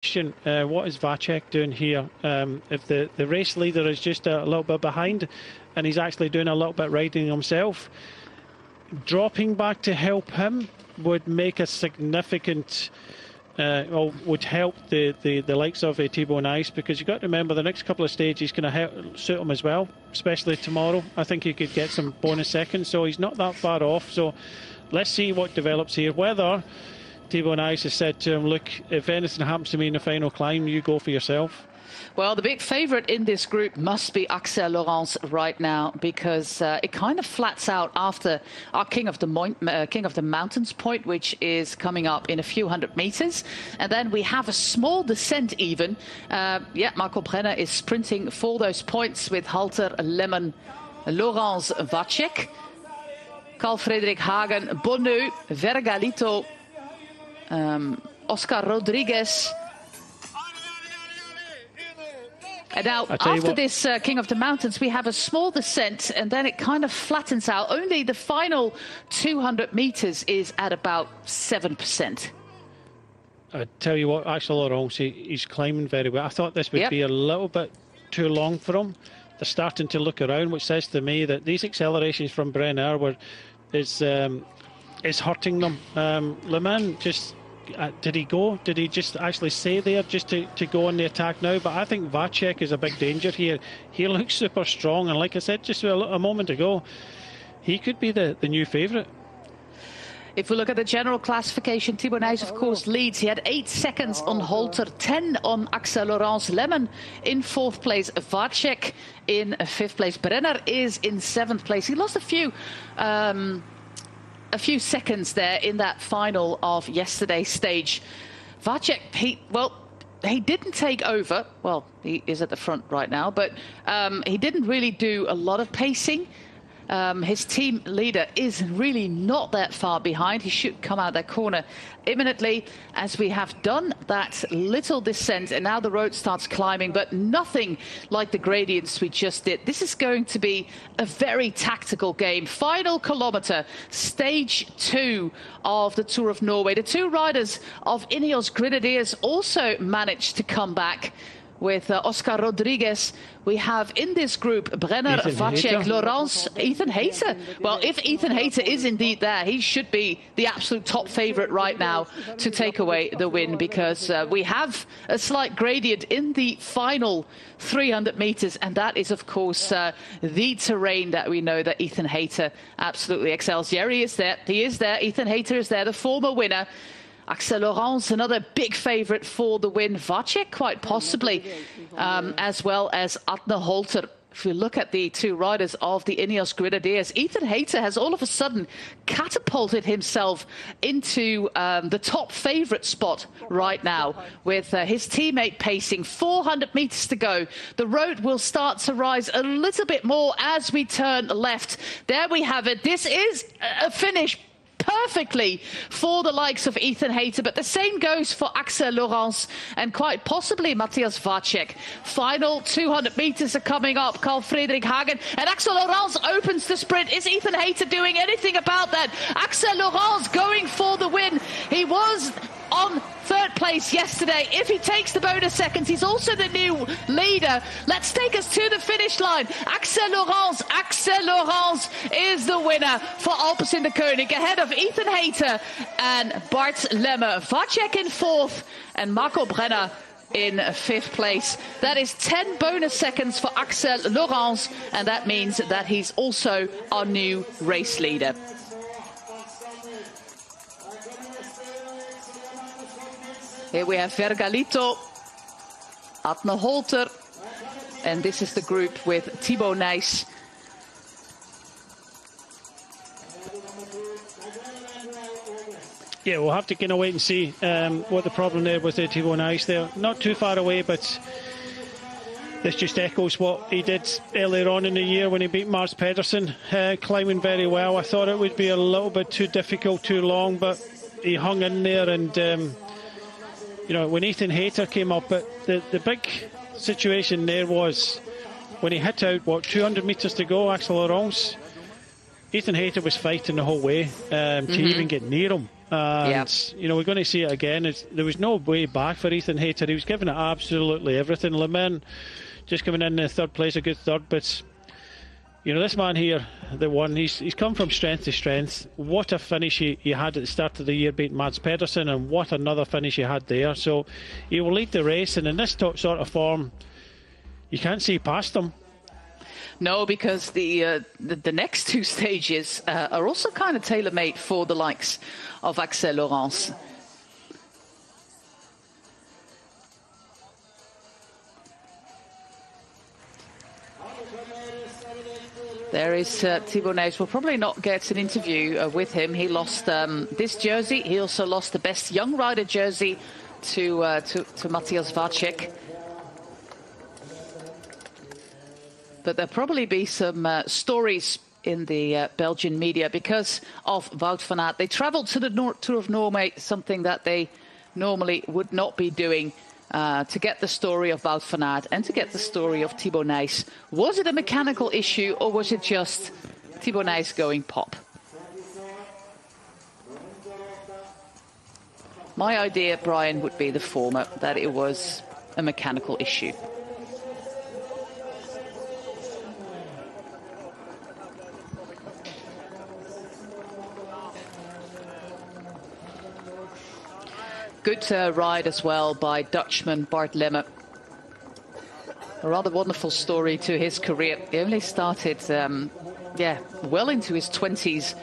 What is Vacek doing here? If the race leader is just a little bit behind and he's actually doing a little bit riding himself, dropping back to help him would make a significant, would help the likes of Thibau Nys, because you've got to remember the next couple of stages going to suit him as well, especially tomorrow. I think he could get some bonus seconds, so he's not that far off. So let's see what develops here. Whether Thibau Nys has said to him, look, if anything happens to me in the final climb, you go for yourself. Well, the big favourite in this group must be Axel Laurens right now, because it kind of flats out after our King of the Mountains point, which is coming up in a few hundred metres. And then we have a small descent even. Marco Brenner is sprinting for those points with Halter, Lemon, Laurens, Vacek, Carl Fredrik Hagen, Bonu, Vergalito, Oscar Rodriguez. And now, after this King of the Mountains, we have a small descent, and then it kind of flattens out. Only the final 200 metres is at about 7%. I tell you what, Axel Laurens, he's climbing very well. I thought this would be a little bit too long for him. They're starting to look around, which says to me that these accelerations from Brenner is hurting them. Le Mans just... did he go? Did he just actually say there just to go on the attack now? But I think Vacek is a big danger here. He looks super strong, and like I said just a moment ago, he could be the new favourite. If we look at the general classification, Thibau Nys, of course, leads. He had 8 seconds on Halter, 10 on Axel Laurens. Lemon in 4th place, Vacek in 5th place. Brenner is in 7th place. He lost a few seconds there in that final of yesterday's stage. Vacek, he didn't take over. Well, he is at the front right now, but he didn't really do a lot of pacing. His team leader is really not that far behind. He should come out that corner imminently, as we have done that little descent, and now the road starts climbing, but nothing like the gradients we just did. This is going to be a very tactical game. Final kilometer, stage 2 of the Tour of Norway. The 2 riders of Ineos Grenadiers also managed to come back. With Oscar Rodriguez, we have in this group Brenner, Vacek, Laurens, Ethan Hayter. Well, if Ethan Hayter is indeed there, he should be the absolute top favourite right now to take away the win, because we have a slight gradient in the final 300 metres, and that is, of course, the terrain that we know that Ethan Hayter absolutely excels. Jerry is there. He is there. Ethan Hayter is there, the former winner. Axel Laurens, another big favourite for the win. Vacek, quite possibly, as well as Adne Halter. If we look at the 2 riders of the Ineos Grenadiers, Ethan Hayter has all of a sudden catapulted himself into the top favourite spot right now, with his teammate pacing. 400 metres to go. The road will start to rise a little bit more as we turn left. There we have it. This is a finish perfectly for the likes of Ethan Hayter, but the same goes for Axel Laurens and quite possibly Matthias Vacek. Final 200 metres are coming up. Carl Fredrik Hagen, and Axel Laurens opens the sprint. Is Ethan Hayter doing anything about that? Axel Laurens going for the win. He was on 3rd place yesterday. If he takes the bonus seconds, he's also the new leader. Let's take us to the finish line. Axel Laurens is the winner for Alpecin in the Koenig, ahead of Ethan Hayter and Bart Lemmer. Vacek in 4th and Marco Brenner in 5th place. That is 10 bonus seconds for Axel Laurens, and that means that he's also our new race leader. Here we have Vergalito, Adne Halter, and this is the group with Thibau Nys. Yeah, we'll have to kind of wait and see what the problem there with Thibau Nys there. Not too far away, but this just echoes what he did earlier on in the year when he beat Mars Pedersen, climbing very well. I thought it would be a little bit too difficult, too long, but he hung in there, and you know, when Ethan Hayter came up, but the big situation there was when he hit out, 200 metres to go, Axel Laurens, Ethan Hayter was fighting the whole way to even get near him. And, you know, we're going to see it again. There was no way back for Ethan Hayter. He was giving it absolutely everything. Le Mans just coming in third place, a good third. But, you know, this man here, the one, he's come from strength to strength. What a finish he had at the start of the year, beating Mads Pedersen, and what another finish he had there. So he will lead the race, and in this sort of form, you can't see past him. No, because the next two stages are also kind of tailor-made for the likes of Axel Laurens. There is Thibau Nys. We'll probably not get an interview with him. He lost this jersey. He also lost the best young rider jersey to Matthias Vacek. But there'll probably be some stories in the Belgian media because of Wout van Aert. They travelled to the Tour of Norway, something that they normally would not be doing, to get the story of Wout van Aert and to get the story of Thibau Nys. Was it a mechanical issue, or was it just Thibau Nys going pop? My idea, Brian, would be the former, that it was a mechanical issue. Good ride as well by Dutchman Bart Lemme. A rather wonderful story to his career. He only started, well into his 20s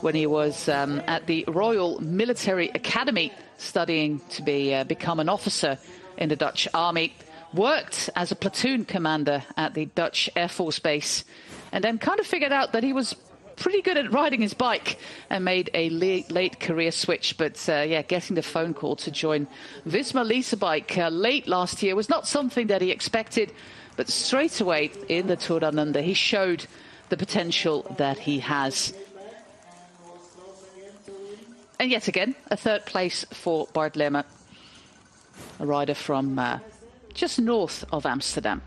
when he was at the Royal Military Academy studying to become an officer in the Dutch Army. Worked as a platoon commander at the Dutch Air Force Base, and then kind of figured out that he was pretty good at riding his bike and made a late career switch. But getting the phone call to join Visma Lease Bike late last year was not something that he expected. But straight away in the Tour Down Under, he showed the potential that he has. And yet again, a third place for Bart Lemme, a rider from just north of Amsterdam.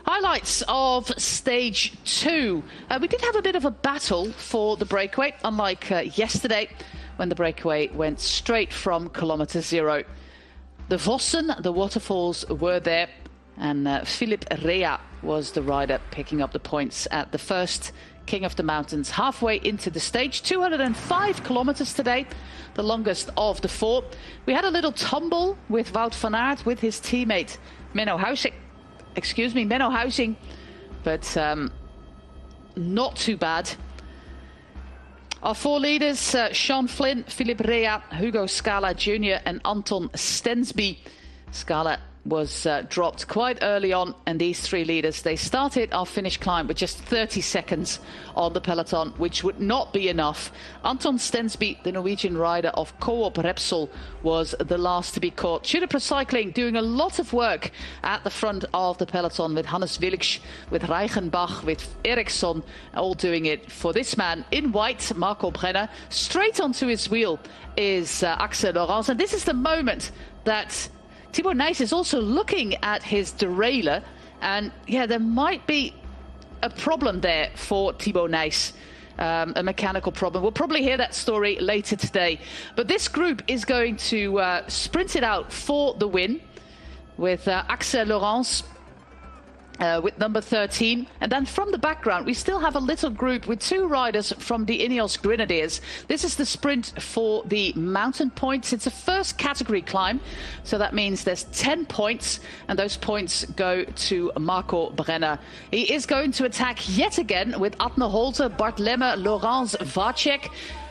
Highlights of stage 2. We did have a bit of a battle for the breakaway, unlike yesterday when the breakaway went straight from kilometre 0. The Vossen, the waterfalls, were there, and Philipp Rea was the rider picking up the points at the first King of the Mountains. Halfway into the stage, 205 kilometres today, the longest of the 4. We had a little tumble with Wout van Aert with his teammate Menno Huizing, but not too bad. Our 4 leaders, Sean Flynn, Philipp Rea, Hugo Scala Jr. and Anton Stensby. Scala was dropped quite early on, and these 3 leaders, they started our finish climb with just 30 seconds on the peloton, which would not be enough. Anton Stensby, the Norwegian rider of Coop Repsol, was the last to be caught. Juniper Cycling doing a lot of work at the front of the peloton with Hannes Wilksch, with Reichenbach, with Eriksson, all doing it for this man in white, Marco Brenner. Straight onto his wheel is Axel Laurens, and this is the moment that Thibau Nys is also looking at his derailleur, and there might be a problem there for Thibau Nys, a mechanical problem. We'll probably hear that story later today. But this group is going to sprint it out for the win with Axel Laurens with number 13. And then from the background, we still have a little group with 2 riders from the Ineos Grenadiers. This is the sprint for the mountain points. It's a first category climb, so that means there's 10 points, and those points go to Marco Brenner. He is going to attack yet again with Adne Holte, Bart Lemme, Laurens, Vacek.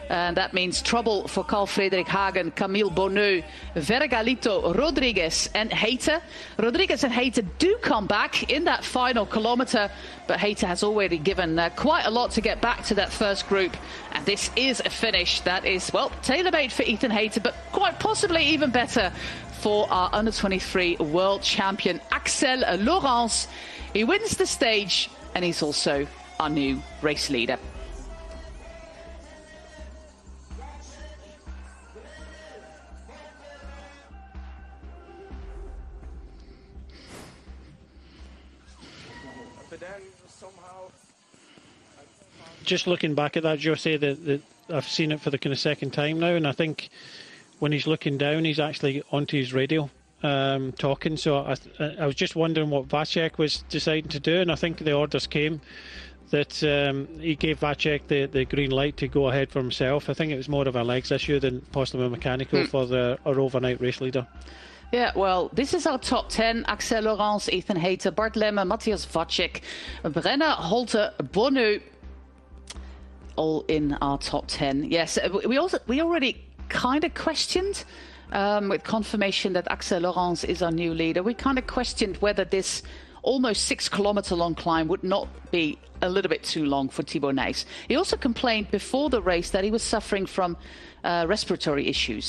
And that means trouble for Carl Fredrik Hagen, Camille Bonneau, Vergalito, Rodriguez and Hayter. Rodriguez and Hayter do come back in that final kilometre, but Hayter has already given quite a lot to get back to that first group. And this is a finish that is, well, tailor-made for Ethan Hayter, but quite possibly even better for our under-23 world champion, Axel Laurens. He wins the stage, and he's also our new race leader. Just looking back at that, Jose, the I've seen it for the kind of second time now, and I think when he's looking down, he's actually onto his radio talking. So I was just wondering what Vacek was deciding to do, and I think the orders came that he gave Vacek the green light to go ahead for himself. I think it was more of a legs issue than possibly mechanical for our overnight race leader. Yeah, well, this is our top 10. Axel Laurens, Ethan Hayter, Bart Lemmer, Matthias Vacek, Brenner, Holte, Bonnu, all in our top 10. Yes, we already kind of questioned, with confirmation that Axel Laurens is our new leader, we kind of questioned whether this almost 6 kilometer long climb would not be a little bit too long for Thibaut Nys. He also complained before the race that he was suffering from respiratory issues.